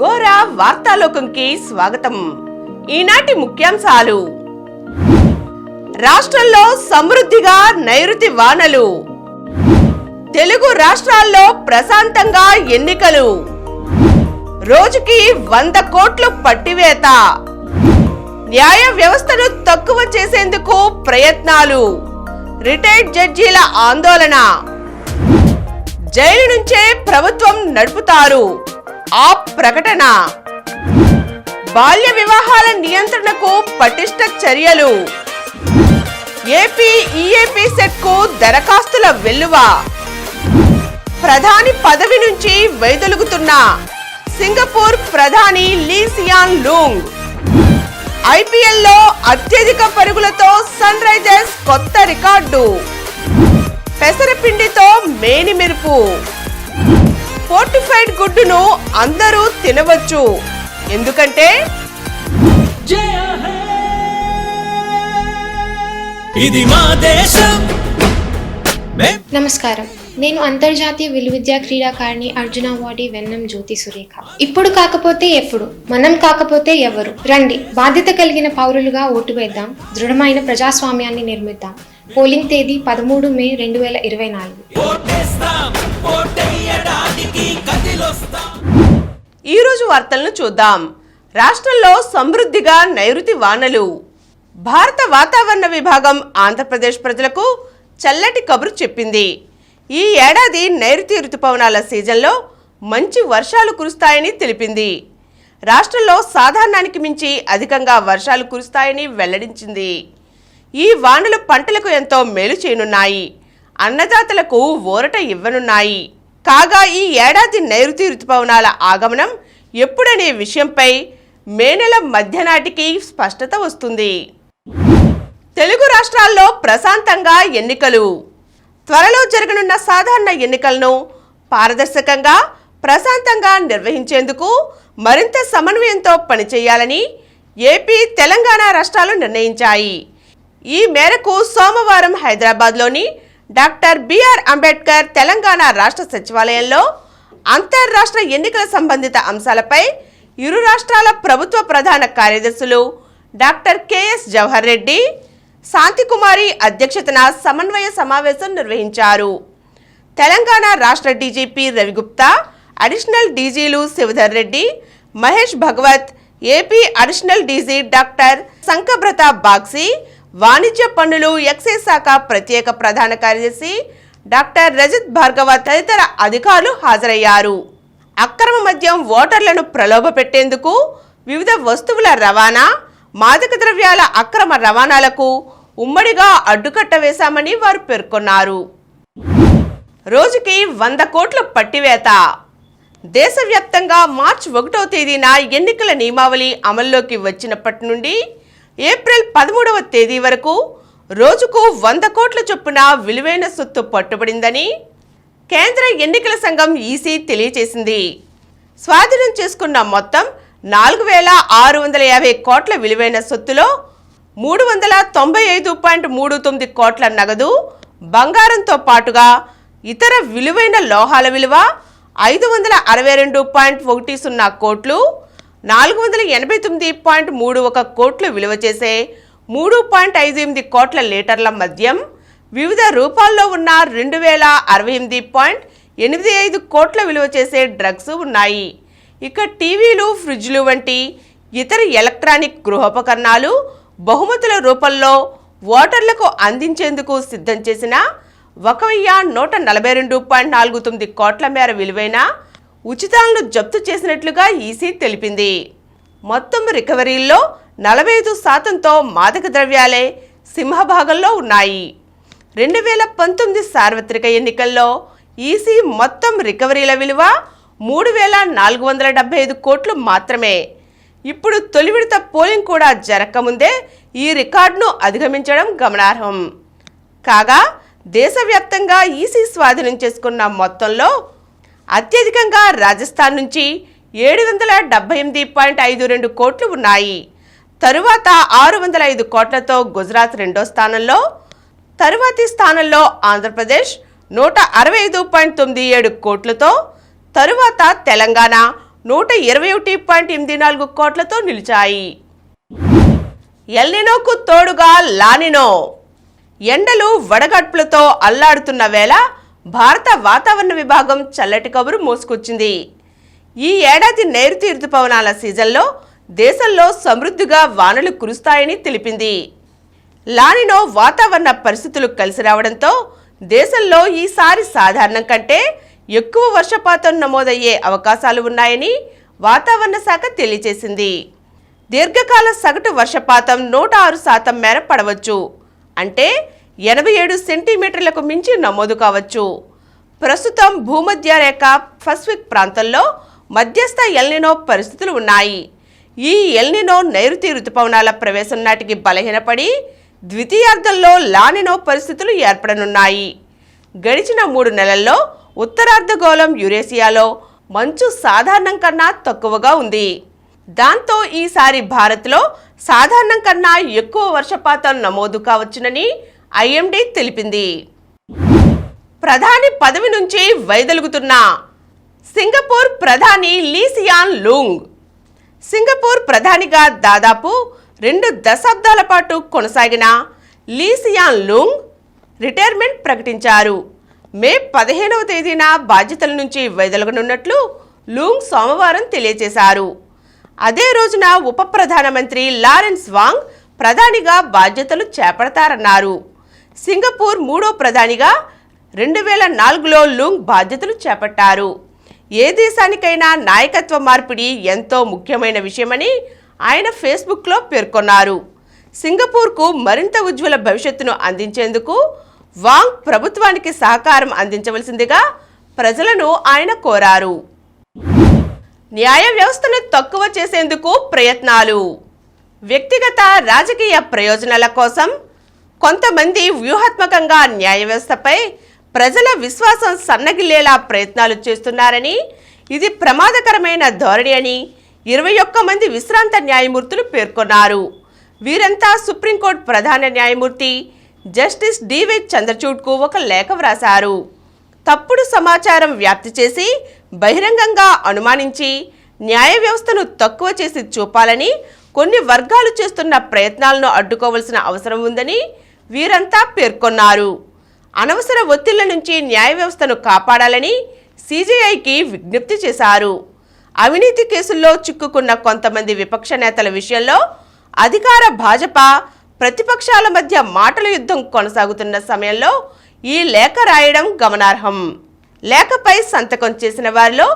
గోర వార్తాలోకంకి స్వాగతం. ఈనాటి ముఖ్యాంశాలు: రాష్ట్రంలో సమృద్ధిగా నైరుతి వానలు, తెలుగు రాష్ట్రాల్లో ప్రశాంతంగా ఎన్నికలు, రోజుకి 100 కోట్లు పట్టివేత, న్యాయ వ్యవస్థను తక్కువ చేసేందుకు ప్రయత్నాలు, రిటైర్డ్ జడ్జీల ఆందోళన, జైలు నుంచే ప్రభుత్వం నడుపుతారు ఆ ప్రకటన, బాల్య వివాహాల నియంత్రణకు పటిష్ట చర్యలు, ఏపీ ఈఏపీ సెట్ కు దరఖాస్తుల వెల్లువ, ప్రధాని పదవి నుంచి వైదొలుగుతున్న సింగపూర్ ప్రధాని లీ సియాన్ లూంగ్, ఐపీఎల్లో అత్యధిక పరుగులతో సన్ రైజర్స్ కొత్త రికార్డు, పెసరపిండితో మేని మెరుపు, ఫోర్టిఫైడ్ గుడ్డును అందరూ తినవచ్చు, ఎందుకంటే ఇది మా దేశం. నమస్కారం, నేను అంతర్జాతీయ విలువిద్యా క్రీడాకారిణి అర్జున అవార్డీ వెన్నం జ్యోతి సురేఖ. ఇప్పుడు కాకపోతే ఎప్పుడు, మనం కాకపోతే ఎవరు? రండి, బాధ్యత కలిగిన పౌరులుగా ఓటు వేద్దాం, దృఢమైన ప్రజాస్వామ్యాన్ని నిర్మిద్దాం. పోలింగ్ తేదీ 13 మే 2024. ఈ రోజు వార్తలను చూద్దాం. రాష్ట్రంలో సమృద్ధిగా నైరుతి వానలు. భారత వాతావరణ విభాగం ఆంధ్రప్రదేశ్ ప్రజలకు చల్లటి కబురు చెప్పింది. ఈ ఏడాది నైరుతి రుతుపవనాల సీజన్లో మంచి వర్షాలు కురుస్తాయని తెలిపింది. రాష్ట్రంలో సాధారణానికి మించి అధికంగా వర్షాలు కురుస్తాయని వెల్లడించింది. ఈ వానలు పంటలకు ఎంతో మేలు చేయనున్నాయి, అన్నదాతలకు ఊరట ఇవ్వనున్నాయి. కాగా ఈ ఏడాది నైరుతి రుతుపవనాల ఆగమనం ఎప్పుడనే విషయంపై మే నెల మధ్య నాటికి స్పష్టత వస్తుంది. తెలుగు రాష్ట్రాల్లో ప్రశాంతంగా ఎన్నికలు. త్వరలో జరగనున్న సాధారణ ఎన్నికలను పారదర్శకంగా, ప్రశాంతంగా నిర్వహించేందుకు మరింత సమన్వయంతో పనిచేయాలని ఏపీ, తెలంగాణ రాష్ట్రాలు నిర్ణయించాయి. ఈ మేరకు సోమవారం హైదరాబాద్లోని డాక్టర్ బిఆర్ అంబేద్కర్ తెలంగాణ రాష్ట్ర సచివాలయంలో అంతర్రాష్ట్ర ఎన్నికల సంబంధిత అంశాలపై ఇరు రాష్ట్రాల ప్రభుత్వ ప్రధాన కార్యదర్శులు డాక్టర్ కెఎస్ జవహర్ రెడ్డి, శాంతికుమారి అధ్యక్షతన సమన్వయ సమావేశం నిర్వహించారు. తెలంగాణ రాష్ట్ర డీజీపీ రవిగుప్తా, అడిషనల్ డీజీలు Shivadhar Reddy, Mahesh Bhagwat, AP additional DG doctor Sankhabrata Bagchi, వాణిజ్య పన్నులు ఎక్సైజ్ శాఖ ప్రత్యేక ప్రధాన కార్యదర్శి డాక్టర్ రజత్ భార్గవ తదితర అధికారులు హాజరయ్యారు. అక్రమ మద్యం, ఓటర్లను ప్రలోభపెట్టేందుకు వివిధ వస్తువుల రవాణా, మాదక ద్రవ్యాల అక్రమ రవాణాలకు ఉమ్మడిగా అడ్డుకట్ట వేశామని వారు పేర్కొన్నారు. రోజుకి 100 కోట్ల పట్టివేత. దేశవ్యాప్తంగా మార్చి 1వ తేదీన ఎన్నికల నియమావళి అమల్లోకి వచ్చినప్పటి నుండి ఏప్రిల్ 13వ తేదీ వరకు రోజుకు 100 కోట్ల చొప్పున విలువైన సొత్తు పట్టుబడిందని కేంద్ర ఎన్నికల సంఘం ఈసీ తెలియజేసింది. స్వాధీనం చేసుకున్న మొత్తం 4,650 కోట్ల విలువైన సొత్తులో 395.39 కోట్ల నగదు, బంగారంతో పాటుగా ఇతర విలువైన లోహాల విలువ 562.10 కోట్లు, 489.31 కోట్లు విలువ చేసే 3.58 కోట్ల లీటర్ల మద్యం, వివిధ రూపాల్లో ఉన్న 2,068.85 కోట్ల విలువ చేసే డ్రగ్స్ ఉన్నాయి. ఇక టీవీలు, ఫ్రిడ్జ్లు వంటి ఇతర ఎలక్ట్రానిక్ గృహోపకరణాలు బహుమతుల రూపంలో ఓటర్లకు అందించేందుకు సిద్ధం చేసిన 1,142.49 కోట్ల మేర విలువైన ఉచితాలను జప్తు చేసినట్లుగా ఈసీ తెలిపింది. మొత్తం రికవరీల్లో 45%తో మాదక ద్రవ్యాలే సింహభాగంలో ఉన్నాయి. 2019 సార్వత్రిక ఎన్నికల్లో ఈసీ మొత్తం రికవరీల విలువ 3,475 కోట్లు మాత్రమే. ఇప్పుడు తొలి విడత పోలింగ్ కూడా జరగకముందే ఈ రికార్డును అధిగమించడం గమనార్హం. కాగా దేశవ్యాప్తంగా ఈసీ స్వాధీనం చేసుకున్న మొత్తంలో అత్యధికంగా రాజస్థాన్ నుంచి 778.52 కోట్లు ఉన్నాయి. తరువాత 605 కోట్లతో గుజరాత్ రెండో స్థానంలో, తరువాతి స్థానంలో ఆంధ్రప్రదేశ్ 165.97 కోట్లతో, తరువాత తెలంగాణ 121.84 కోట్లతో నిలిచాయి. ఎల్నినోకు తోడుగా లానినో. ఎండలు వడగడ్పులతో అల్లాడుతున్న వేళ భారత వాతావరణ విభాగం చల్లటి కబురు మోసుకొచ్చింది. ఈ ఏడాది నైరుతి రుతుపవనాల సీజన్లో దేశంలో సమృద్ధిగా వానలు కురుస్తాయని తెలిపింది. లానినో వాతావరణ పరిస్థితులు కలిసి రావడంతో దేశంలో ఈసారి సాధారణం కంటే ఎక్కువ వర్షపాతం నమోదయ్యే అవకాశాలు ఉన్నాయని వాతావరణ శాఖ తెలియజేసింది. దీర్ఘకాల సగటు వర్షపాతం 106% మేర పడవచ్చు, అంటే 87 సెంటీమీటర్లకు మించి నమోదు కావచ్చు. ప్రస్తుతం భూమధ్య రేఖ పసిఫిక్ ప్రాంతంలో మధ్యస్థ ఎల్నినో పరిస్థితులు ఉన్నాయి. ఈ ఎల్నినో నైరుతి రుతుపవనాల ప్రవేశం నాటికి బలహీనపడి ద్వితీయార్థంలో లానినో పరిస్థితులు ఏర్పడనున్నాయి. గడిచిన 3 నెలల్లో ఉత్తరార్ధగోళం యురేసియాలో మంచు సాధారణం కన్నా తక్కువగా ఉంది. దాంతో ఈసారి భారత్లో సాధారణం కన్నా ఎక్కువ వర్షపాతం నమోదు కావచ్చునని ఐఎండీ తెలిపింది. ప్రధాని పదవి నుంచి వైదొలుగుతున్న సింగపూర్ ప్రధాని లీ సియాన్ లూంగ్. సింగపూర్ ప్రధానిగా దాదాపు 2 దశాబ్దాల పాటు కొనసాగిన లీ సియాన్ లూంగ్ రిటైర్మెంట్ ప్రకటించారు. మే 15వ తేదీన బాధ్యతల నుంచి వైదొలగనున్నట్లు లూంగ్ సోమవారం తెలియజేశారు. అదే రోజున ఉప ప్రధానమంత్రి లారెన్స్ వాంగ్ ప్రధానిగా బాధ్యతలు చేపడతారన్నారు. సింగపూర్ 3వ ప్రధానిగా 2004లో లూంగ్ బాధ్యతలు చేపట్టారు. ఏ దేశానికైనా నాయకత్వ మార్పిడి ఎంతో ముఖ్యమైన విషయమని ఆయన ఫేస్బుక్లో పేర్కొన్నారు. సింగపూర్కు మరింత ఉజ్వల భవిష్యత్తును అందించేందుకు వాంగ్ ప్రభుత్వానికి సహకారం అందించవలసిందిగా ప్రజలను ఆయన కోరారు. న్యాయ వ్యవస్థను తక్కువ చేసేందుకు ప్రయత్నాలు. వ్యక్తిగత రాజకీయ ప్రయోజనాల కోసం కొంతమంది వ్యూహాత్మకంగా న్యాయ వ్యవస్థపై ప్రజల విశ్వాసం సన్నగిల్లేలా ప్రయత్నాలు చేస్తున్నారని, ఇది ప్రమాదకరమైన ధోరణి అని 21 మంది విశ్రాంత న్యాయమూర్తులు పేర్కొన్నారు. వీరంతా సుప్రీంకోర్టు ప్రధాన న్యాయమూర్తి జస్టిస్ డివై చంద్రచూడ్కు ఒక లేఖ వ్రాశారు. తప్పుడు సమాచారం వ్యాప్తి చేసి బహిరంగంగా అనుమానించి న్యాయ వ్యవస్థను తక్కువ చేసి చూపాలని కొన్ని వర్గాలు చేస్తున్న ప్రయత్నాలను అడ్డుకోవాల్సిన అవసరం ఉందని వీరంతా పేర్కొన్నారు. అనవసర ఒత్తిళ్ల నుంచి న్యాయ వ్యవస్థను కాపాడాలని సిజేఐకి విజ్ఞప్తి చేశారు. అవినీతి కేసుల్లో చిక్కుకున్న కొంతమంది విపక్ష నేతల విషయంలో అధికార భాజపా ప్రతిపక్షాల మధ్య మాటల యుద్ధం కొనసాగుతున్న సమయంలో ఈ లేఖ రాయడం గమనార్హం. లేఖపై సంతకం చేసిన వారిలో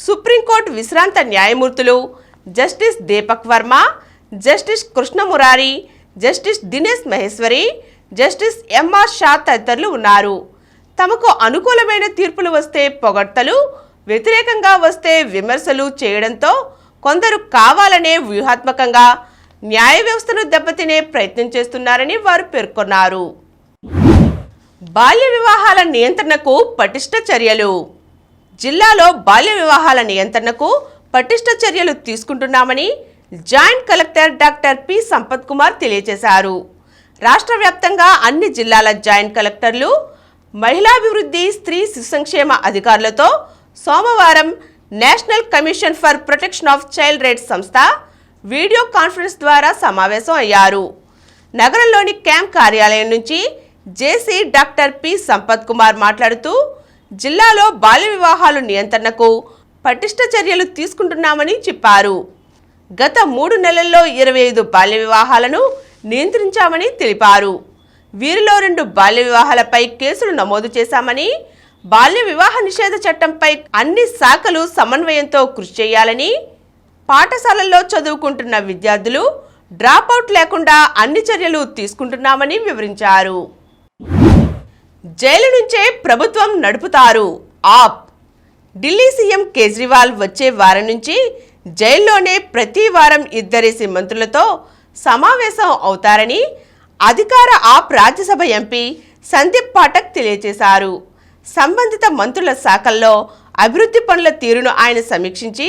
సుప్రీంకోర్టు విశ్రాంత న్యాయమూర్తులు justice Deepak Varma, justice Krishna Murari, justice Dinesh Maheshwari, justice MR Shah తదితరులు ఉన్నారు. తమకు అనుకూలమైన తీర్పులు వస్తే పొగడ్తలు, వ్యతిరేకంగా వస్తే విమర్శలు చేయడంతో కొందరు కావాలనే వ్యూహాత్మకంగా న్యాయ వ్యవస్థను దెబ్బతినే ప్రయత్నం చేస్తున్నారని వారు పేర్కొన్నారు. బాల్య వివాహాల నియంత్రణకు పటిష్ట చర్యలు. జిల్లాలో బాల్య వివాహాల నియంత్రణకు పటిష్ట చర్యలు తీసుకుంటున్నామని joint collector doctor P Sampath Kumar తెలియజేశారు. రాష్ట్ర వ్యాప్తంగా అన్ని జిల్లాల జాయింట్ కలెక్టర్లు, మహిళాభివృద్ధి, స్త్రీ శిశు సంక్షేమ అధికారులతో సోమవారం national commission for protection of child rights సంస్థ వీడియో కాన్ఫరెన్స్ ద్వారా సమావేశం అయ్యారు. నగరంలోని క్యాంప్ కార్యాలయం నుంచి జేసీ డాక్టర్ పి సంపత్ కుమార్ మాట్లాడుతూ జిల్లాలో బాల్య వివాహాలు నియంత్రణకు పటిష్ట చర్యలు తీసుకుంటున్నామని చెప్పారు. గత 3 నెలల్లో 25 బాల్య వివాహాలను నియంత్రించామని తెలిపారు. వీరిలో 2 బాల్య వివాహాలపై కేసులు నమోదు చేశామని, బాల్య వివాహ నిషేధ చట్టంపై అన్ని శాఖలు సమన్వయంతో కృషి చేయాలని, పాఠశాలల్లో చదువుకుంటున్న విద్యార్థులు డ్రాపౌట్ లేకుండా అన్ని చర్యలు తీసుకుంటున్నామని వివరించారు. జైలు నుంచే ప్రభుత్వం నడుపుతారు ఆప్. ఢిల్లీ సీఎం కేజ్రీవాల్ వచ్చే వారం నుంచి జైల్లోనే ప్రతి వారం 2 మంత్రులతో సమావేశం అవుతారని అధికార ఆప్ రాజ్యసభ ఎంపీ సందీప్ పాఠక్ తెలియజేశారు. సంబంధిత మంత్రుల శాఖల్లో అభివృద్ధి పనుల తీరును ఆయన సమీక్షించి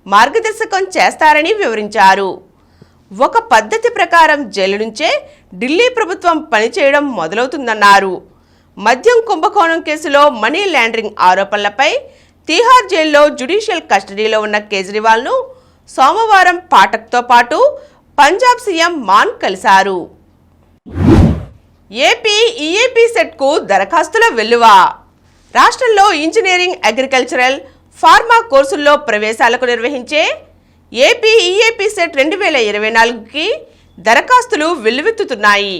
మార్గదర్శకం చేస్తారని వివరించారు. ఒక పద్ధతి ప్రకారం జైలు నుంచే ఢిల్లీ ప్రభుత్వం పనిచేయడం మొదలవుతుందన్నారు. మద్యం కుంభకోణం కేసులో మనీ లాండరింగ్ ఆరోపణలపై తీహార్ జైల్లో జ్యుడిషియల్ కస్టడీలో ఉన్న కేజ్రీవాల్ను సోమవారం పాఠక్తో పాటు పంజాబ్ సీఎం మాన్ కలిశారు. ఏపీ ఈఏపీ సెట్కు దరఖాస్తుల వెల్లువ. రాష్ట్రంలో ఇంజనీరింగ్, అగ్రికల్చరల్, ఫార్మా కోర్సుల్లో ప్రవేశాలకు నిర్వహించే ఏపీ ఈఏపీ సెట్ 2024కి దరఖాస్తులు వెల్లువెత్తుతున్నాయి.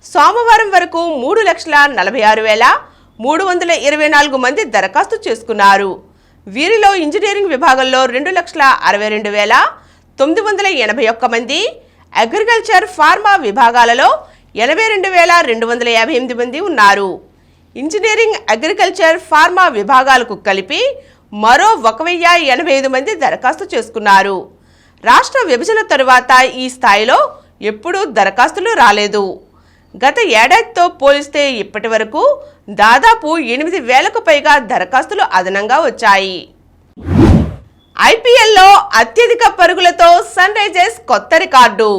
సోమవారం వరకు 3,46,324 మంది దరఖాస్తు చేసుకున్నారు. వీరిలో ఇంజనీరింగ్ విభాగంలో 2,62,981 మంది, అగ్రికల్చర్, ఫార్మా విభాగాలలో 82,258 మంది ఉన్నారు. ఇంజనీరింగ్, అగ్రికల్చర్, ఫార్మా విభాగాలకు కలిపి మరో 1,085 మంది దరఖాస్తు చేసుకున్నారు. రాష్ట్ర విభజన తరువాత ఈ స్థాయిలో ఎప్పుడూ దరఖాస్తులు రాలేదు. గత ఏడాదితో పోలిస్తే ఇప్పటి వరకు దాదాపు 8,000కు పైగా దరఖాస్తులు అదనంగా వచ్చాయి. ఐపీఎల్లో అత్యధిక పరుగులతో సన్ రైజర్స్ కొత్త రికార్డు.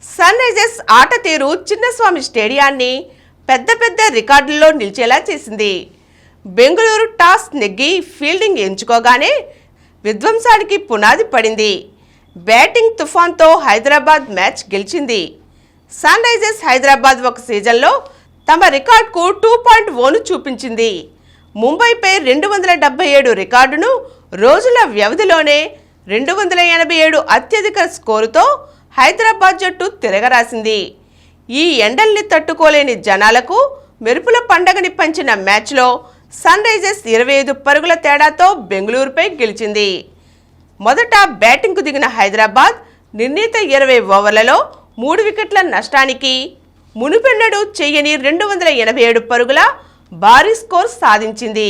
సన్ రైజర్స్ ఆట తీరు చిన్నస్వామి స్టేడియాన్ని పెద్ద రికార్డుల్లో నిలిచేలా చేసింది. బెంగళూరు టాస్ నెగ్గి ఫీల్డింగ్ ఎంచుకోగానే విధ్వంసానికి పునాది పడింది. బ్యాటింగ్ తుఫాన్తో హైదరాబాద్ మ్యాచ్ గెలిచింది. సన్ రైజర్స్ హైదరాబాద్ ఒక సీజన్లో తమ రికార్డుకు 2.0 చూపించింది. ముంబైపై 277 రికార్డును రోజుల వ్యవధిలోనే 287 అత్యధిక స్కోరుతో హైదరాబాద్ జట్టు తిరగరాసింది. ఈ ఎండల్ని తట్టుకోలేని జనాలకు మెరుపుల పండగని పంచిన మ్యాచ్లో సన్ రైజర్స్ 25 పరుగుల తేడాతో బెంగళూరుపై గెలిచింది. మొదట బ్యాటింగ్కు దిగిన హైదరాబాద్ నిర్ణీత 20 ఓవర్లలో 3 వికెట్ల నష్టానికి మునుపెన్నడూ చెయ్యని 287 పరుగుల భారీ స్కోర్ సాధించింది.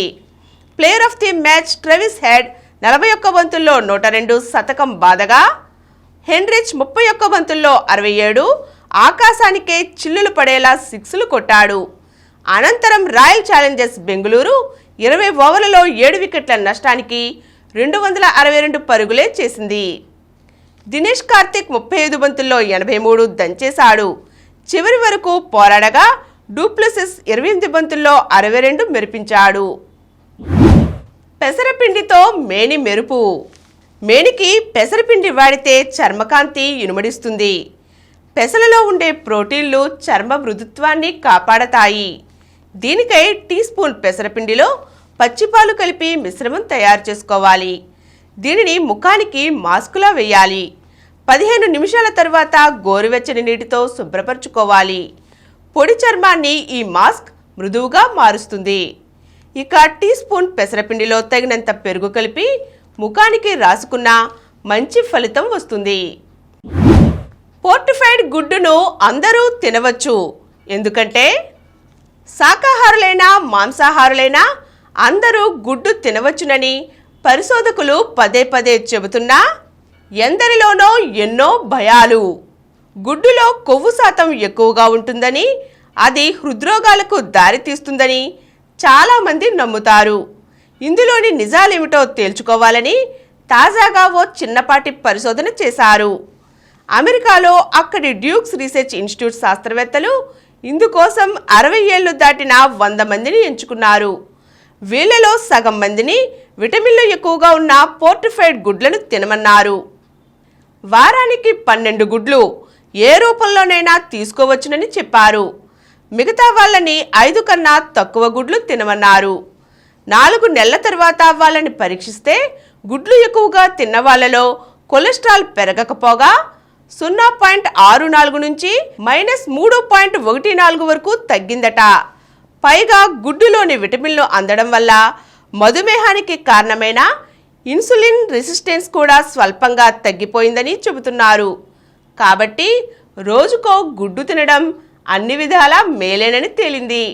Player of the match Travis head 41 బంతుల్లో 102 శతకం బాదగా, హెన్రిచ్ 31 బంతుల్లో 67 ఆకాశానికే చిల్లులు పడేలా సిక్స్లు కొట్టాడు. అనంతరం రాయల్ ఛాలెంజర్స్ బెంగళూరు 20 ఓవర్లలో 7 వికెట్ల నష్టానికి 262 పరుగులే చేసింది. దినేష్ కార్తిక్ 35 బంతుల్లో 83 దంచేశాడు. చివరి వరకు పోరాడగా డూప్లెసిస్ 28 బంతుల్లో 62 మెరిపించాడు. పెసరపిండితో మేని మెరుపు. మేనికి పెసరపిండి వాడితే చర్మకాంతి ఇనుమడిస్తుంది. పెసలలో ఉండే ప్రోటీన్లు చర్మ మృదుత్వాన్ని కాపాడతాయి. దీనికై టీ స్పూన్ పెసరపిండిలో పచ్చిపాలు కలిపి మిశ్రమం తయారు చేసుకోవాలి. దీనిని ముఖానికి మాస్కులా వేయాలి. 15 నిమిషాల తర్వాత గోరువెచ్చని నీటితో శుభ్రపరచుకోవాలి. పొడి చర్మాన్ని ఈ మాస్క్ మృదువుగా మారుస్తుంది. ఇక టీ స్పూన్ పెసరపిండిలో తగినంత పెరుగు కలిపి ముఖానికి రాసుకున్న మంచి ఫలితం వస్తుంది. పోర్టిఫైడ్ గుడ్డును అందరూ తినవచ్చు. ఎందుకంటే శాకాహారులైనా మాంసాహారులైనా అందరూ గుడ్డు తినవచ్చునని పరిశోధకులు పదే చెబుతున్నా ఎందరిలోనో ఎన్నో భయాలు. గుడ్డులో కొవ్వు శాతం ఎక్కువగా ఉంటుందని, అది హృద్రోగాలకు దారితీస్తుందని చాలామంది నమ్ముతారు. ఇందులోని నిజాలేమిటో తేల్చుకోవాలని తాజాగా ఓ చిన్నపాటి పరిశోధన చేశారు. అమెరికాలో అక్కడి డ్యూక్స్ రీసెర్చ్ ఇన్స్టిట్యూట్ శాస్త్రవేత్తలు ఇందుకోసం 60 ఏళ్లు దాటిన 100 మందిని ఎంచుకున్నారు. వీళ్లలో సగం మందిని విటమిన్లు ఎక్కువగా ఉన్న పోర్టిఫైడ్ గుడ్లను తినమన్నారు. వారానికి 12 గుడ్లు ఏ రూపంలోనైనా తీసుకోవచ్చునని చెప్పారు. మిగతా వాళ్ళని 5 కన్నా తక్కువ గుడ్లు తినమన్నారు. 4 నెలల తర్వాత వాళ్ళని పరీక్షిస్తే గుడ్లు ఎక్కువగా తిన్న వాళ్ళలో కొలెస్ట్రాల్ పెరగకపోగా 0.64 నుంచి -3.14 వరకు తగ్గిందట. పైగా గుడ్డులోని విటమిన్లు అందడం వల్ల మధుమేహానికి కారణమైన ఇన్సులిన్ రెసిస్టెన్స్ కూడా స్వల్పంగా తగ్గిపోయిందని చెబుతున్నారు. కాబట్టి రోజుకో గుడ్డు తినడం అన్ని విధాలా మేలేనని తేలింది.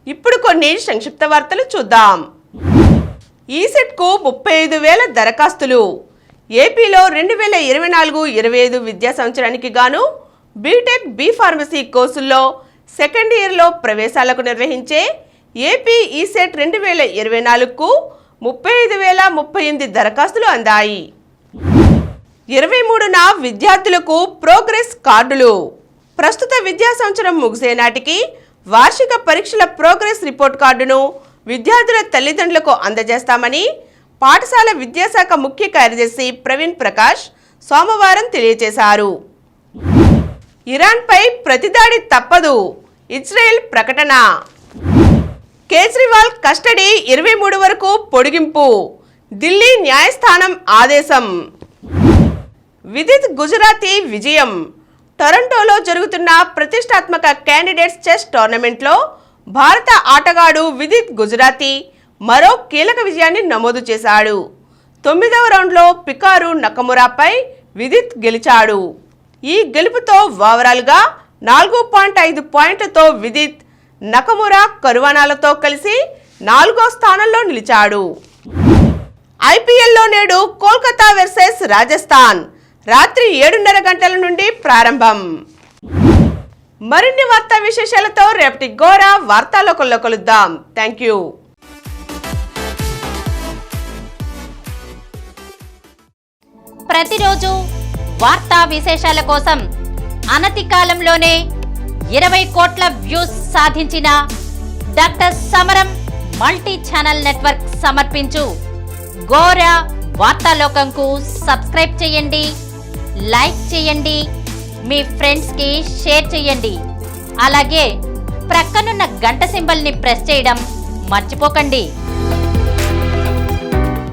ఇప్పుడు కొన్ని సంక్షిప్త వార్తలు చూద్దాం. ఈసెట్కు 35,000 దరఖాస్తులు. ఏపీలో 2024-25 విద్యా సంవత్సరానికి గాను బీటెక్, బి ఫార్మసీ కోర్సుల్లో సెకండ్ ఇయర్లో ప్రవేశాలకు నిర్వహించే ఏపీ ఈసెట్ 2024కు 35,038 దరఖాస్తులు అందాయి. 23న విద్యార్థులకు ప్రోగ్రెస్ కార్డులు. ప్రస్తుత విద్యా సంవత్సరం ముగిసే నాటికి వార్షిక పరీక్షల ప్రోగ్రెస్ రిపోర్ట్ కార్డును విద్యార్థుల తల్లిదండ్రులకు అందజేస్తామని పాఠశాల విద్యాశాఖ ముఖ్య కార్యదర్శి ప్రవీణ్ ప్రకాష్ సోమవారం తెలియజేశారు. ఇరాన్పై ప్రతిదాడి తప్పదు, ఇజ్రాయెల్ ప్రకటన. కేజ్రీవాల్ కస్టడీ 23 వరకు పొడిగింపు, ఢిల్లీ న్యాయస్థానం ఆదేశం. విదిత్ గుజరాతీ విజయం. టొరంటోలో జరుగుతున్న ప్రతిష్టాత్మక క్యాండిడేట్స్ చెస్ టోర్నమెంట్లో భారత ఆటగాడు విదిత్ గుజరాతీ మరో కీలక విజయాన్ని నమోదు చేశాడు. 9వ రౌండ్లో పికారు నకమురాపై విదిత్ గెలిచాడు. ఈ గెలుపుతో ఓవరాల్గా 4.5 పాయింట్లతో విదిత్ నకమురా కరువానాలతో కలిసి 4వ స్థానంలో నిలిచాడు. ఐపీఎల్లో నేడు కోల్కతా వర్సెస్ రాజస్థాన్ రాత్రి 7:30 గంటల నుండి ప్రారంభం. మరిన్ని వార్తా విశేషాలతో రేపటి గోరా వార్తాలోకంలో కలుద్దాం. Thank you. ప్రతిరోజు వార్తా విశేషాల కోసం అనతి కాలంలోనే 20 కోట్ల వ్యూస్ సాధించిన డాక్టర్ సమరం మల్టీ ఛానల్ నెట్వర్క్ సమర్పించు గోరా వార్తాలోకంకు సబ్స్క్రైబ్ చేయండి, లైక్ చేయండి, మీ ఫ్రెండ్స్కి షేర్ చేయండి. అలాగే ప్రక్కనున్న గంట సింబల్ని ప్రెస్ చేయడం మర్చిపోకండి.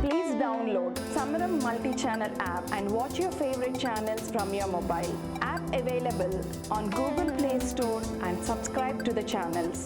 Please download Samaram multi-channel app and watch your favorite channels from your mobile. App available on Google Play Store and subscribe to the channels.